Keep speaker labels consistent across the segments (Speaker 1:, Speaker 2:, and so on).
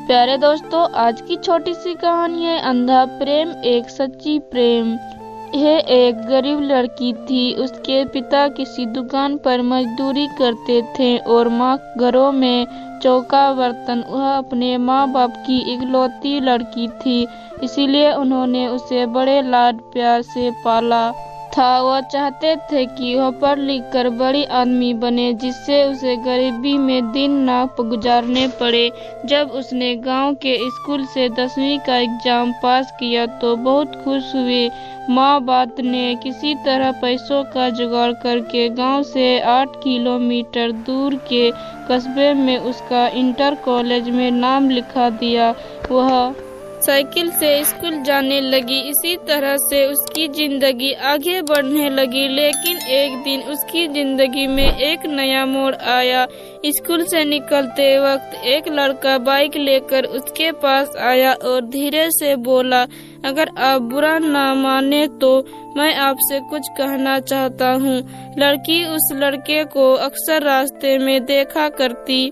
Speaker 1: प्यारे दोस्तों, आज की छोटी सी कहानी है अंधा प्रेम एक सच्ची प्रेम। यह एक गरीब लड़की थी। उसके पिता किसी दुकान पर मजदूरी करते थे और माँ घरों में चौका बर्तन। वह अपने माँ बाप की इकलौती लड़की थी, इसीलिए उन्होंने उसे बड़े लाड प्यार से पाला था। वह चाहते थे कि वह पढ़ लिख कर बड़ी आदमी बने, जिससे उसे गरीबी में दिन ना गुजारने पड़े। जब उसने गांव के स्कूल से 10वीं का एग्जाम पास किया तो बहुत खुश हुए। माँ बाप ने किसी तरह पैसों का जुगाड़ करके गांव से 8 किलोमीटर दूर के कस्बे में उसका इंटर कॉलेज में नाम लिखा दिया। वह साइकिल से स्कूल जाने लगी। इसी तरह से उसकी जिंदगी आगे बढ़ने लगी। लेकिन एक दिन उसकी जिंदगी में एक नया मोड़ आया। स्कूल से निकलते वक्त एक लड़का बाइक लेकर उसके पास आया और धीरे से बोला, अगर आप बुरा ना माने तो मैं आपसे कुछ कहना चाहता हूँ। लड़की उस लड़के को अक्सर रास्ते में देखा करती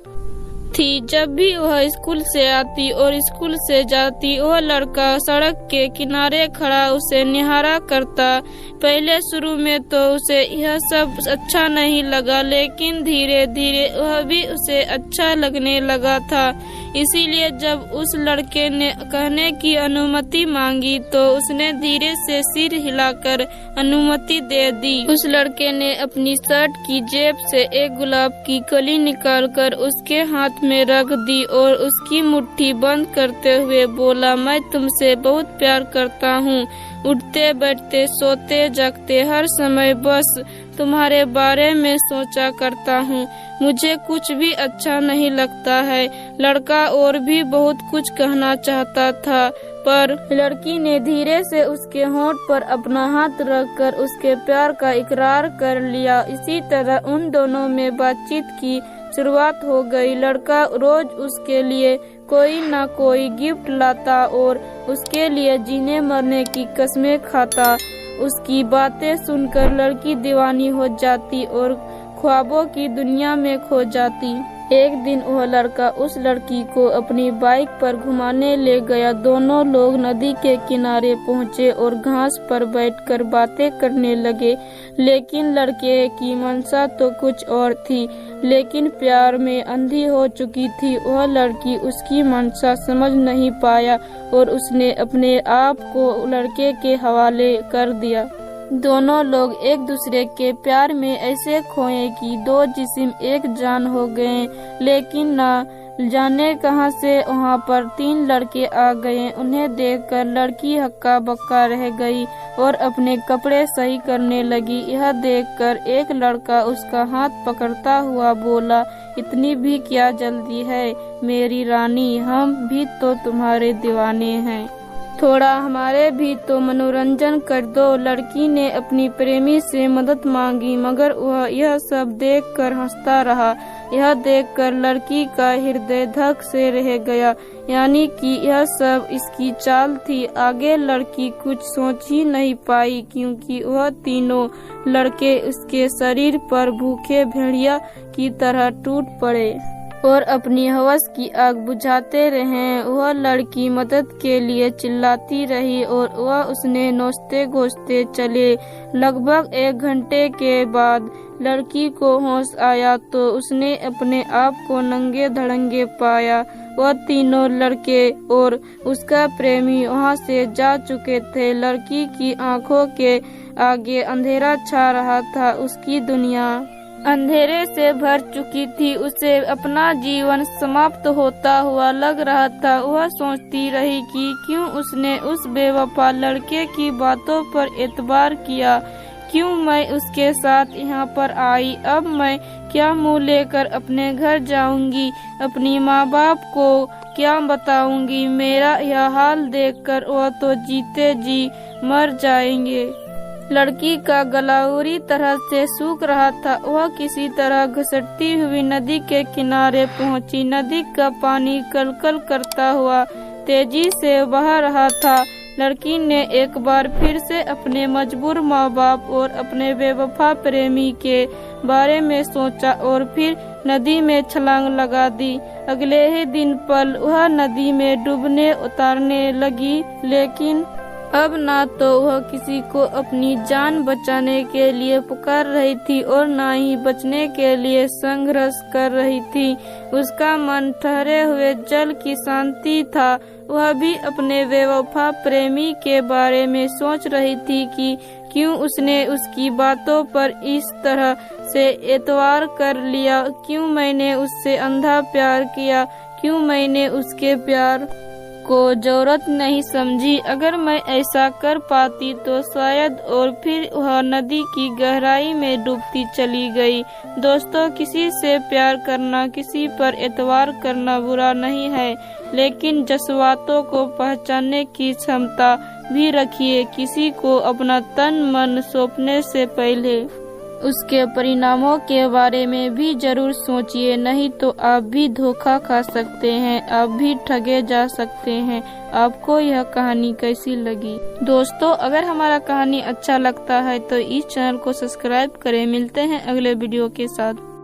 Speaker 1: थी। जब भी वह स्कूल से आती और स्कूल से जाती, वह लड़का सड़क के किनारे खड़ा उसे निहारा करता। पहले शुरू में तो उसे यह सब अच्छा नहीं लगा, लेकिन धीरे धीरे वह भी उसे अच्छा लगने लगा था। इसीलिए जब उस लड़के ने कहने की अनुमति मांगी तो उसने धीरे से सिर हिलाकर अनुमति दे दी। उस लड़के ने अपनी शर्ट की जेब से एक गुलाब की कली निकालकर उसके हाथ में रख दी और उसकी मुट्ठी बंद करते हुए बोला, मैं तुमसे बहुत प्यार करता हूँ। उठते बैठते सोते जागते हर समय बस तुम्हारे बारे में सोचा करता हूँ। मुझे कुछ भी अच्छा नहीं लगता है। लड़का और भी बहुत कुछ कहना चाहता था, पर लड़की ने धीरे से उसके होंठ पर अपना हाथ रखकर उसके प्यार का इकरार कर लिया। इसी तरह उन दोनों में बातचीत की शुरुआत हो गई। लड़का रोज उसके लिए कोई ना कोई गिफ्ट लाता और उसके लिए जीने मरने की कसमें खाता। उसकी बातें सुनकर लड़की दीवानी हो जाती और ख्वाबों की दुनिया में खो जाती। एक दिन वह लड़का उस लड़की को अपनी बाइक पर घुमाने ले गया। दोनों लोग नदी के किनारे पहुँचे और घास पर बैठकर बातें करने लगे। लेकिन लड़के की मंशा तो कुछ और थी, लेकिन प्यार में अंधी हो चुकी थी। वह लड़की उसकी मंशा समझ नहीं पाया और उसने अपने आप को लड़के के हवाले कर दिया। दोनों लोग एक दूसरे के प्यार में ऐसे खोए कि दो जिस्म एक जान हो गए। लेकिन न जाने कहां से वहां पर 3 लड़के आ गए। उन्हें देखकर लड़की हक्का बक्का रह गई और अपने कपड़े सही करने लगी। यह देखकर एक लड़का उसका हाथ पकड़ता हुआ बोला, इतनी भी क्या जल्दी है मेरी रानी, हम भी तो तुम्हारे दीवाने हैं। थोड़ा हमारे भी तो मनोरंजन कर दो। लड़की ने अपनी प्रेमी से मदद मांगी, मगर वह यह सब देखकर हंसता रहा। यह देखकर लड़की का हृदय धक से रह गया, यानी कि यह सब इसकी चाल थी। आगे लड़की कुछ सोच ही नहीं पाई, क्योंकि वह तीनों लड़के उसके शरीर पर भूखे भेड़िया की तरह टूट पड़े और अपनी हवस की आग बुझाते रहे। वह लड़की मदद के लिए चिल्लाती रही और वह उसने नोचते गोचते चले। लगभग 1 घंटे के बाद लड़की को होश आया तो उसने अपने आप को नंगे धड़ंगे पाया। वह तीनों लड़के और उसका प्रेमी वहां से जा चुके थे। लड़की की आंखों के आगे अंधेरा छा रहा था। उसकी दुनिया अंधेरे से भर चुकी थी। उसे अपना जीवन समाप्त होता हुआ लग रहा था। वह सोचती रही कि क्यों उसने उस बेवफा लड़के की बातों पर एतबार किया, क्यों मैं उसके साथ यहाँ पर आई। अब मैं क्या मुंह लेकर अपने घर जाऊंगी, अपनी माँ बाप को क्या बताऊंगी। मेरा यह हाल देखकर वह तो जीते जी मर जाएंगे। लड़की का गला बुरी तरह से सूख रहा था। वह किसी तरह घसटती हुई नदी के किनारे पहुंची। नदी का पानी कलकल करता हुआ तेजी से बह रहा था। लड़की ने एक बार फिर से अपने मजबूर माँ बाप और अपने बेवफा प्रेमी के बारे में सोचा और फिर नदी में छलांग लगा दी। अगले ही दिन पल वह नदी में डूबने उतारने लगी, लेकिन अब ना तो वह किसी को अपनी जान बचाने के लिए पुकार रही थी और ना ही बचने के लिए संघर्ष कर रही थी। उसका मन ठहरे हुए जल की शांति था। वह भी अपने बेवफा प्रेमी के बारे में सोच रही थी कि क्यों उसने उसकी बातों पर इस तरह से एतवार कर लिया, क्यों मैंने उससे अंधा प्यार किया, क्यों मैंने उसके प्यार को जरूरत नहीं समझी। अगर मैं ऐसा कर पाती तो शायद, और फिर वह नदी की गहराई में डूबती चली गई। दोस्तों, किसी से प्यार करना, किसी पर एतवार करना बुरा नहीं है, लेकिन जज्बातों को पहचानने की क्षमता भी रखिए। किसी को अपना तन मन सौंपने से पहले उसके परिणामों के बारे में भी जरूर सोचिए, नहीं तो आप भी धोखा खा सकते हैं, आप भी ठगे जा सकते हैं। आपको यह कहानी कैसी लगी? दोस्तों, अगर हमारा कहानी अच्छा लगता है तो इस चैनल को सब्सक्राइब करें। मिलते हैं अगले वीडियो के साथ।